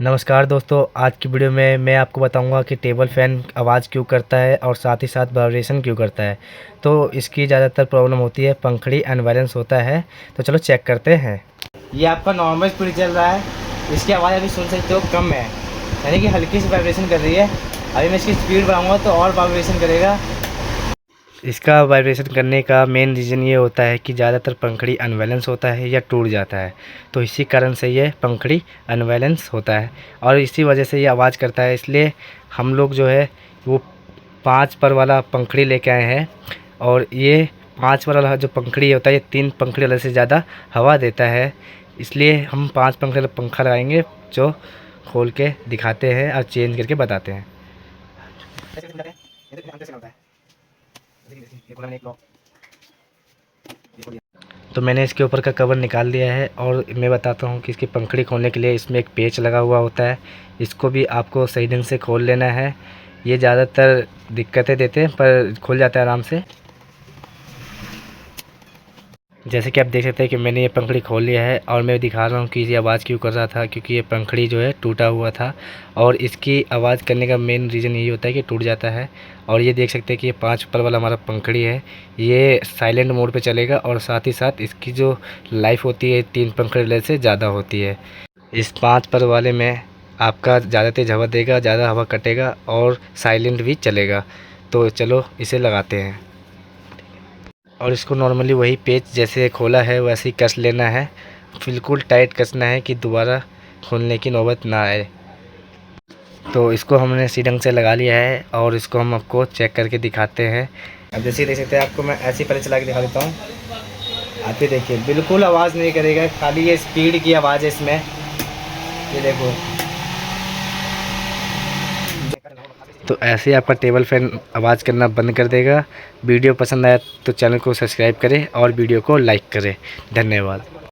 नमस्कार दोस्तों, आज की वीडियो में मैं आपको बताऊंगा कि टेबल फ़ैन आवाज़ क्यों करता है और साथ ही साथ वाइब्रेशन क्यों करता है। तो इसकी ज़्यादातर प्रॉब्लम होती है पंखड़ी अनबैलेंस होता है। तो चलो चेक करते हैं। ये आपका नॉर्मल स्पीड चल रहा है, इसकी आवाज़ अभी सुन सकते हो कम है, यानी कि हल्की सी वाइब्रेशन कर रही है। अभी मैं इसकी स्पीड बढ़ाऊँगा तो और वाइब्रेशन करेगा। इसका वाइब्रेशन करने का मेन रीज़न ये होता है कि ज़्यादातर पंखड़ी अनबैलेंस होता है या टूट जाता है, तो इसी कारण से ये पंखड़ी अनबैलेंस होता है और इसी वजह से ये आवाज़ करता है। इसलिए हम लोग जो है वो 5 पर वाला पंखड़ी लेके आए हैं और ये 5 पर वाला जो पंखड़ी होता है ये 3 पंखड़ी वाले से ज़्यादा हवा देता है। इसलिए हम 5 पंखड़ी वाला पंखा लगाएंगे जो खोल के दिखाते हैं और चेंज करके बताते हैं। तो मैंने इसके ऊपर का कवर निकाल लिया है और मैं बताता हूँ कि इसकी पंखड़ी खोलने के लिए इसमें एक पेच लगा हुआ होता है। इसको भी आपको सही ढंग से खोल लेना है। ये ज़्यादातर दिक्कतें देते हैं पर खुल जाता है आराम से। जैसे कि आप देख सकते हैं कि मैंने ये पंखड़ी खोल लिया है और मैं दिखा रहा हूँ कि ये आवाज़ क्यों कर रहा था, क्योंकि ये पंखड़ी जो है टूटा हुआ था और इसकी आवाज़ करने का मेन रीज़न यही होता है कि टूट जाता है। और ये देख सकते हैं कि ये 5 पर वाला हमारा पंखड़ी है, ये साइलेंट मोड पे चलेगा और साथ ही साथ इसकी जो लाइफ होती है 3 पंखड़ी वाले से ज़्यादा होती है। इस 5 पर वाले में आपका ज़्यादा तेज़ हवा देगा, ज़्यादा हवा कटेगा और साइलेंट भी चलेगा। तो चलो इसे लगाते हैं और इसको नॉर्मली वही पेच जैसे खोला है वैसे ही कस लेना है। बिल्कुल टाइट कसना है कि दोबारा खोलने की नौबत ना आए। तो इसको हमने इसी ढंग से लगा लिया है और इसको हम आपको चेक करके दिखाते हैं। अब जैसे देख सकते हैं, आपको मैं ऐसे ही पहले चला के दिखा देता हूँ। आप ये देखिए, बिल्कुल आवाज़ नहीं करेगा, खाली ये स्पीड की आवाज़ है इसमें। ये देखो, तो ऐसे ही आपका टेबल फ़ैन आवाज़ करना बंद कर देगा। वीडियो पसंद आया तो चैनल को सब्सक्राइब करें और वीडियो को लाइक करें। धन्यवाद।